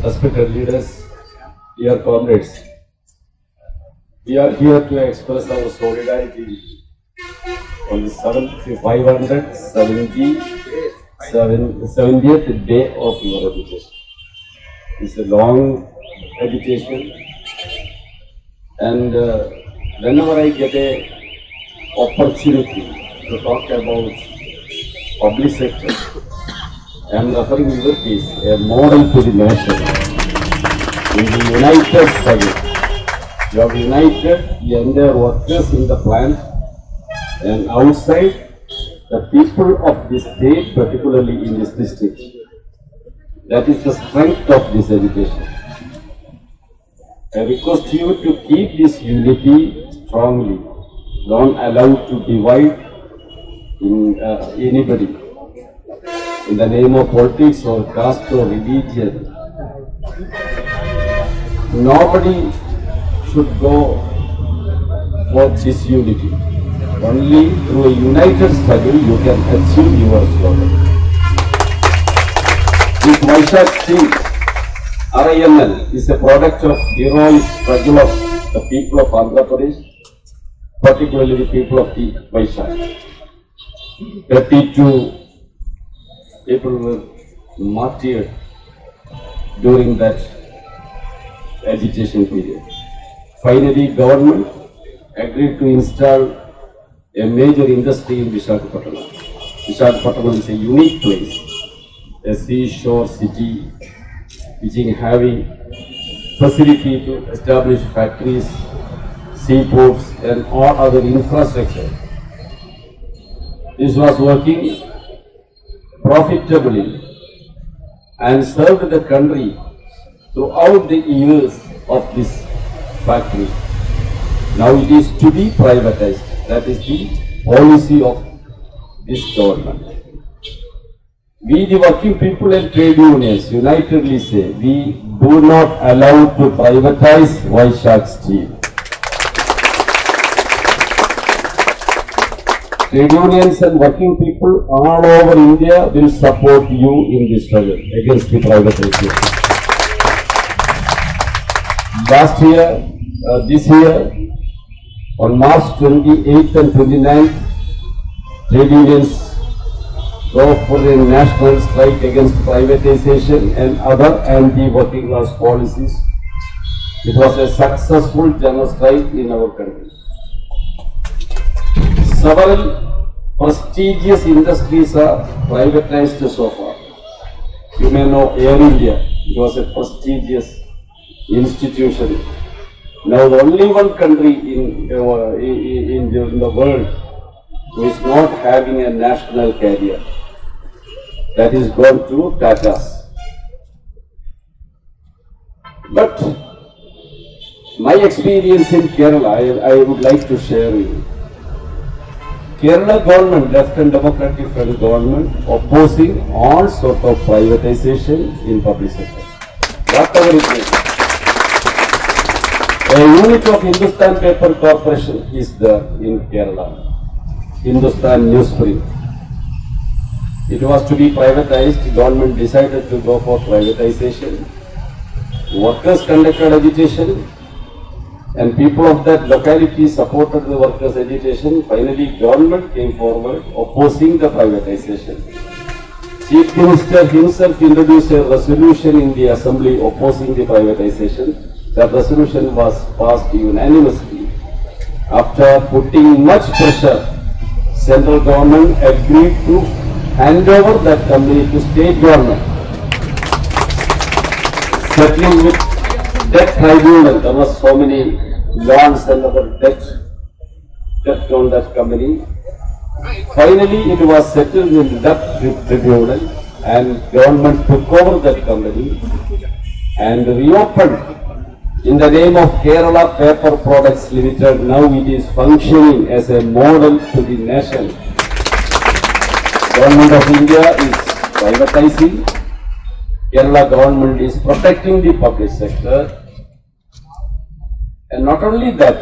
respected leaders, dear comrades, we are here to express our solidarity on the 570th day of your agitation. It's a long agitation, and whenever I get a opportunity to talk about public sector, I am referring in your case a model to the nation. In the united struggle, you have united the entire workers in the plant and outside the people of this state, particularly in this district. That is the strength of this education. I request you to keep this unity strongly. Don't allow to divide in anybody in the name of politics or caste or religion. Nobody should go for disunity. Only through a united struggle you can achieve your slogan. This Vizag team, RINL, is a product of heroic struggle of the people of Andhra Pradesh, particularly the people of the Vizag. 32 people were martyred during that agitation period. Finally, government agreed to install a major industry in Visakhapatnam. Visakhapatnam is a unique place, a seashore city which is having facility to establish factories, seaports and all other infrastructure. This was working profitably and served the country throughout the years of this factory. Now it is to be privatized. That is the policy of this government. We, the working people and trade unions, unitedly say, we do not allow to privatize Vizag Steel. Trade unions and working people all over India will support you in this struggle against the privatization. Last year, this year, on March 28th and 29th, trade unions go for a national strike against privatization and other anti-working class policies. It was a successful general strike in our country. Several prestigious industries are privatized so far. You may know Air India. It was a prestigious institution. Now the only one country in the world who is not having a national carrier, that is gone to Tata's. But my experience in Kerala, I would like to share with you. Kerala government, left and democratic front government, opposing all sort of privatization in public sector. Whatever it is. A unit of Hindustan Paper Corporation is there in Kerala. Hindustan Newsprint. It was to be privatized. The government decided to go for privatization. Workers conducted agitation. And people of that locality supported the workers' agitation. Finally, government came forward opposing the privatization. Chief Minister himself introduced a resolution in the Assembly opposing the privatization. That resolution was passed unanimously. After putting much pressure, central government agreed to hand over that company to state government. Settling with debt tribunal, there was so many loans and other debt on that company. Finally, it was settled in debt tribunal and government took over that company and reopened in the name of Kerala Paper Products Limited. Now it is functioning as a model to the nation. Government of India is privatizing. Kerala government is protecting the public sector. And not only that,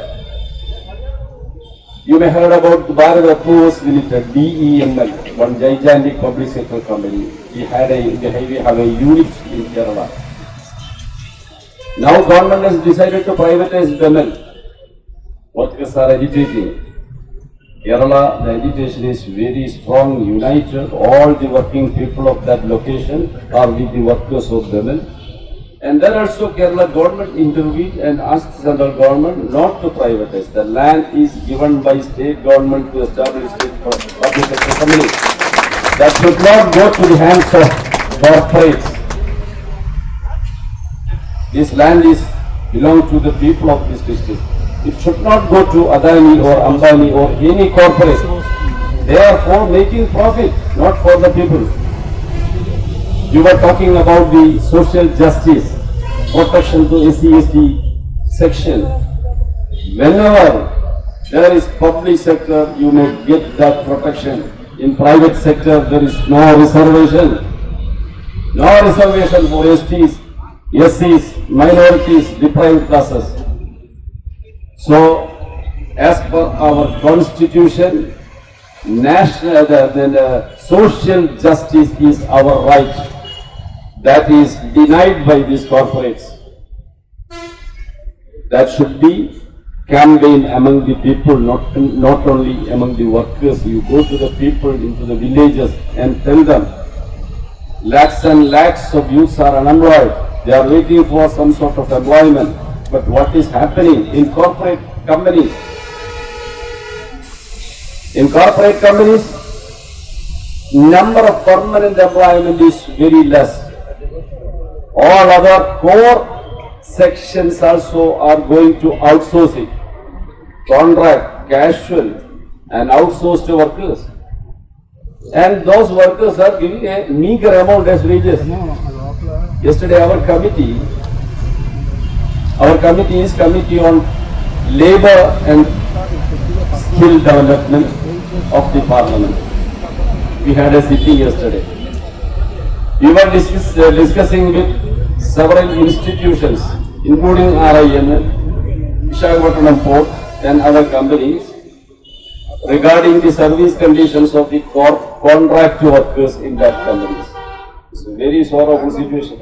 you may have heard about Bharat Approvals Limited, DEML, one gigantic public sector company. We have a unit in Kerala. Now government has decided to privatize women. Workers are agitating. Kerala, the agitation is very strong, united. All the working people of that location are with the workers of women. And then also Kerala government intervened and asked central government not to privatize. The land is given by state government to establish public sector companies. That should not go to the hands of corporates. This land belongs to the people of this district. It should not go to Adani or Ambani or any corporate. They are for making profit, not for the people. You were talking about the social justice, protection to SC/ST section. Whenever there is public sector, you may get that protection. In private sector, there is no reservation. No reservation for STs, SCs, minorities, deprived classes. So, as per our constitution, social justice is our right. That is denied by these corporates. That should be campaigned among the people, not only among the workers. You go to the people, into the villages and tell them, lakhs and lakhs of youths are unemployed. They are waiting for some sort of employment. But what is happening in corporate companies? In corporate companies, number of permanent employment is very less. All other core sections also are going to outsource it. Contract, casual and outsourced workers. And those workers are giving a meager amount as wages. Yesterday our committee is Committee on Labour and Skill Development of the Parliament. We had a sitting yesterday. We were discussing with several institutions, including RINL, Vizag Port and other companies, regarding the service conditions of the contract workers in that companies. It's a very sorrowful situation.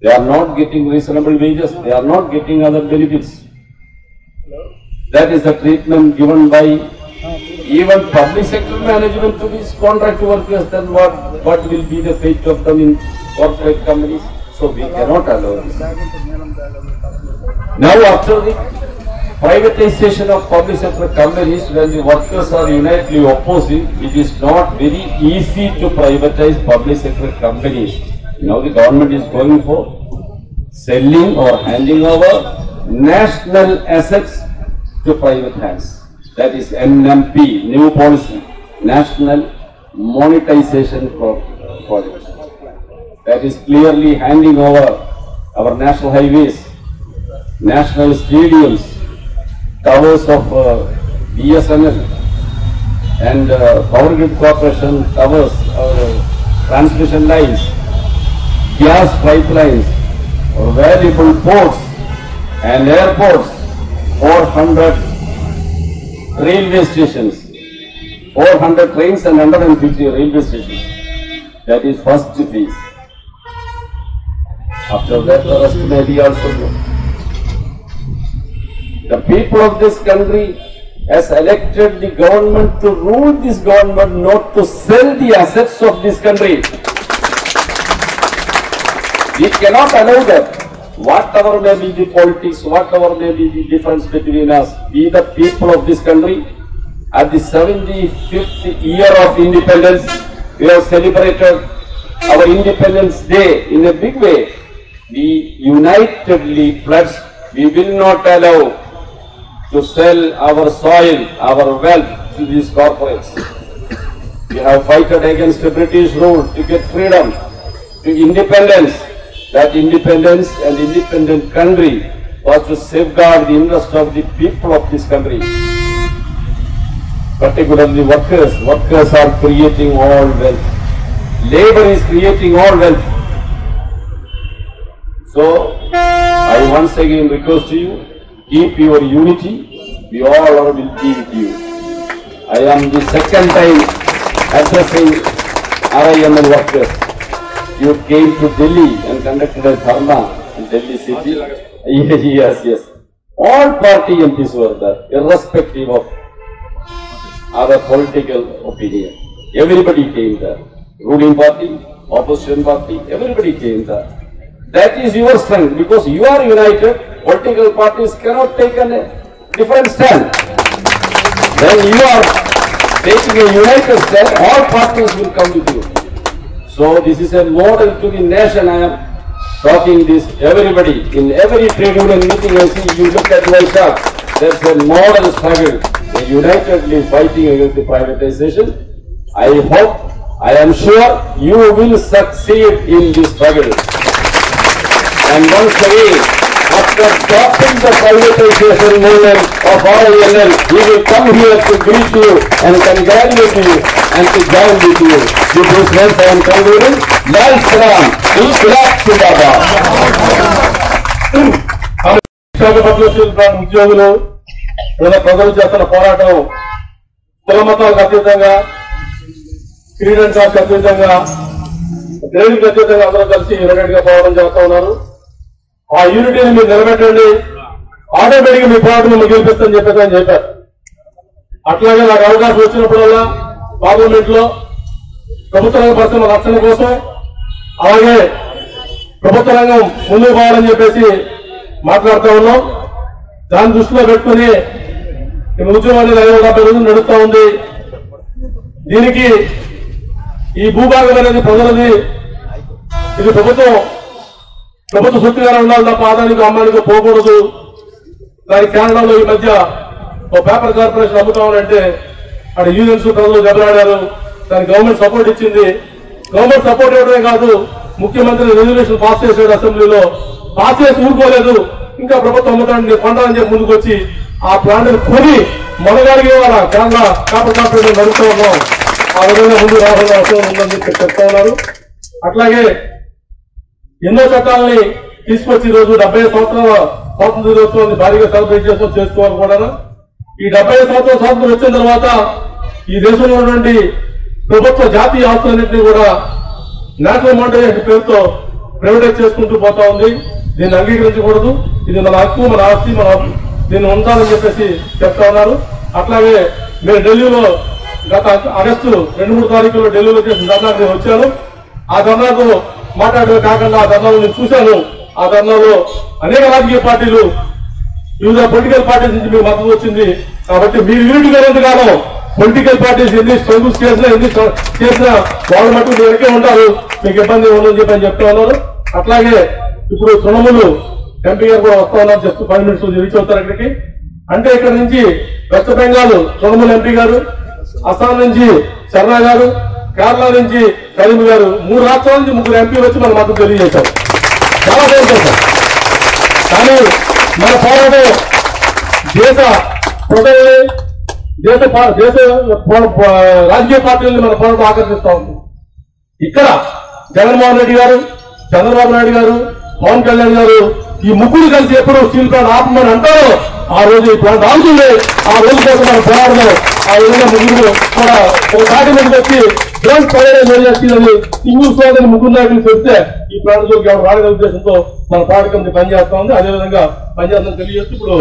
They are not getting reasonable wages, they are not getting other benefits. That is the treatment given by even public sector management to these contract workers. Then what will be the fate of them in corporate companies? So we cannot allow this. Now after the privatization of public sector companies, when the workers are unitedly opposing, it is not very easy to privatize public sector companies. Now the government is going for selling or handing over national assets to private hands. That is NMP, new policy, National Monetization Project. That is clearly handing over our national highways, national stadiums, towers of BSNL and Power Grid Corporation towers, transmission lines, gas pipelines, valuable ports and airports, 400 railway stations, 400 trains and 150 railway stations. That is first phase. After that, the rest may be also good. The people of this country has elected the government to rule this government, not to sell the assets of this country. We cannot allow that. Whatever may be the politics, whatever may be the difference between us, we the people of this country, at the 75th year of independence, we have celebrated our Independence Day in a big way. We unitedly pledged we will not allow to sell our soil, our wealth to these corporates. We have fighted against the British rule to get freedom, to independence. That independence and independent country was to safeguard the interest of the people of this country. Particularly workers. Workers are creating all wealth. Labor is creating all wealth. So, I once again request to you, keep your unity. We all will be with you. I am the second time addressing RINL workers. You came to Delhi and conducted a dharma in Delhi city, Yes, yes. All party MPs were there, irrespective of other political opinion. Everybody came there. Ruling party, opposition party, everybody came there. That is your strength because you are united. Political parties cannot take a different stand. When you are taking a united stand, all parties will come with you. So this is a model to the nation. I am talking this, everybody, in every trade union meeting I see, you look at Vizag, there's a model struggle, unitedly fighting against the privatization. I hope, I am sure you will succeed in this struggle. And once again, after stopping the privatization movement of RINL, we will come here to greet you and congratulate you and to join with you. With this words I am concluding. Elamaram Kareem, ఉద్యోగులు ప్రజలు చేస్తున్న పోరాటం కుల మతాలకు అతీతంగా క్రీడలకు అతీతంగా trading అతీతంగా అందరూ కలిసి యునైటెడ్ గా పోరాటం చేస్తా ఉన్నారు. ఆ యూనిటీని మీరు నిలబెట్టండి, ఆటోమేటిక్ మీ పోరాటం మీరు గెలిపిస్తారని చెప్పేసి ఆయన చెప్పారు. అట్లాగే నాకు అవకాశం వచ్చినప్పుడల్లా పార్లమెంట్ లో ప్రభుత్వ రంగ పరిశ్రమ రక్షణ కోసం అలాగే ప్రభుత్వ రంగం ముందుకు పోవాలని చెప్పేసి మాట్లాడుతూ ఉన్నాం. దాన్ని దృష్టిలో పెట్టుకుని ఈ ఉద్యమాన్ని 570 రోజులు నడుస్తూ ఉంది. దీనికి ఈ భూభాగం అనేది ప్రజలది, ఇది ప్రభుత్వ సొత్తుగా ఉండాలి తప్ప ఆదానికి అమ్మానికి పోకూడదు. దాని కేరళలో ఈ మధ్య ఒక పేపర్ కార్పొరేషన్ అమ్ముతామనంటే అక్కడ యూనియన్స్ ప్రజలు దెబ్బలాడారు. దానికి గవర్నమెంట్ సపోర్ట్ ఇచ్చింది. గవర్నమెంట్ సపోర్ట్ ఇవ్వడమే కాదు, ముఖ్యమంత్రి రెజల్యూషన్ పాస్ చేశాడు అసెంబ్లీలో. పాస్ చేసి ఊరుకోలేదు, ఇంకా ప్రభుత్వం అమ్ముతాడని కొంటానని చెప్పి ముందుకు వచ్చి ఆ ప్లాంట్ కొని మనగాడికి వాళ్ళ కేరళ పేపర్ కార్పొరేషన్ నడుస్తూ ఉన్నాం. ఆ విధంగా ముందు రావాల్సిన అవసరం ఉందని చెప్పి చెప్తా ఉన్నారు. అట్లాగే ఎన్నో చట్టాలని తీసుకొచ్చి ఈ రోజు 75 సంవత్సరాల స్వాతంత్ర దినోత్సవాన్ని భారీగా సెలబ్రేట్ చేసుకోవాలి కూడా. ఈ 75 సంవత్సరాల స్వాతంత్రం వచ్చిన తర్వాత ఈ దేశంలో ఉన్నటువంటి ప్రభుత్వ జాతీయ ఆస్తులన్నింటినీ కూడా నేషనల్ మానిటైజేషన్ పేరుతో ప్రైవేటైజ్ చేసుకుంటూ పోతా ఉంది. దీన్ని అంగీకరించకూడదు. ఇది మన హక్కు, మన ఆస్తి, మన దీన్ని ఉండాలని చెప్పేసి చెప్తా ఉన్నారు. అట్లాగే మేము ఢిల్లీలో గత ఆగస్టు 2-3 తారీఖుల్లో ఢిల్లీలో చేసిన ధర్నాకు నేను వచ్చాను. ఆ ధర్నాకు మాట్లాడమే కాకుండా ఆ ధర్నాలో నేను చూశాను. ఆ ధర్నాలో అనేక రాజకీయ పార్టీలు, వివిధ పొలిటికల్ పార్టీస్ నుంచి మీకు మద్దతు వచ్చింది. కాబట్టి మీరు యూనిట్ గానంతకాలం పొలిటికల్ పార్టీస్ ఎన్ని స్ట్రగుల్స్ చేసినా వాళ్ళ మటుకు మీరకే ఉంటారు, మీకు ఇబ్బంది ఉండదని చెప్పి చెప్తా ఉన్నారు. అట్లాగే ఇప్పుడు తృణమూలు ఎంపీ గారు కూడా వస్తా ఉన్నారు. జస్ట్ 5 minutes రీచ్ అవుతారు ఇక్కడికి. అంటే ఇక్కడ నుంచి వెస్ట్ బెంగాల్ తృణమూలు ఎంపీ గారు, అస్సాం నుంచి శర్మ గారు, కేరళ నుంచి కరీం గారు, 3 రాష్ట్రాల నుంచి 3 ఎంపీలు వచ్చి మన మద్దతు తెలియజేశారు. చాలా సంతోషం. కానీ మన పోరాటం దేశ ప్రజల్ని, దేశ రాజకీయ పార్టీలని మన పోరాటం ఆకర్షిస్తా ఉంది. ఇక్కడ జగన్మోహన్ రెడ్డి గారు, చంద్రబాబు నాయుడు గారు, పవన్ కళ్యాణ్ గారు ఈ ముగ్గురు కలిసి ఎప్పుడు స్టీల్ ప్లాంట్ ఆపమని అంటారో ఆ రోజు ఈ ప్లాంట్ ఆగుతుంది. ఆ రోజు కోసం మన పోరాడదాం. ఆ విధంగా ముగ్గురు కూడా ఒక పార్టీ మీద వచ్చి ప్లాంట్ పర్యటన సింగిల్ సోదరి ముగ్గురు నాయకులు చెప్తే ఈ ప్లాంట్ జోలికి ఎవరు రాగల ఉద్దేశంతో మన పార్టీ కమిటీ పనిచేస్తా ఉంది. అదేవిధంగా పనిచేస్తుందని తెలియజేస్తూ ఇప్పుడు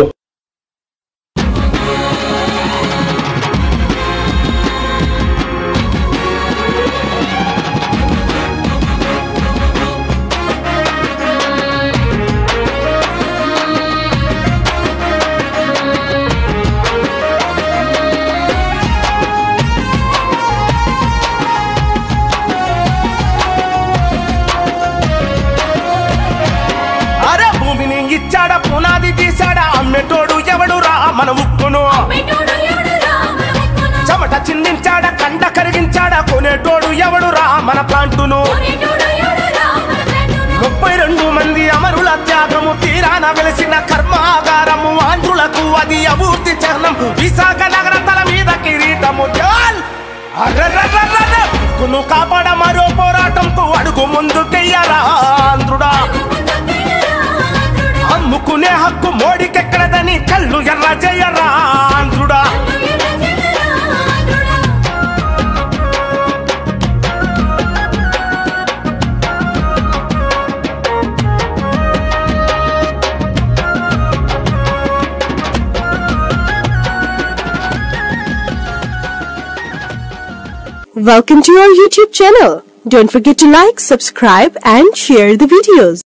ఇచ్చాడ పునాది తీశాడ అమ్మేటోడు ఎవడు రా మన ముక్కును, చెమట చిందించాడ కండ కరిగించాడ కొనేటోడు ఎవడు రా మన ప్లాంటును. 32 మంది అమరుల త్యాగము తీరాన వెలిసిన కర్మాగారము ఆంధ్రులకు అది అభివృద్ధి చిహ్నం. విశాఖ నగర తల మీద కిరీటము. హక్కును కాపాడ మరో పోరాటంకు అడుగు ముందుకెయ్యరా ఆంధ్రుడా. అమ్ముకునే హక్కు మోడీకెక్కడదని కళ్ళు ఎర్ర చేయరా ఆంధ్రుడా. Welcome to our YouTube channel. Don't forget to like, subscribe and share the videos.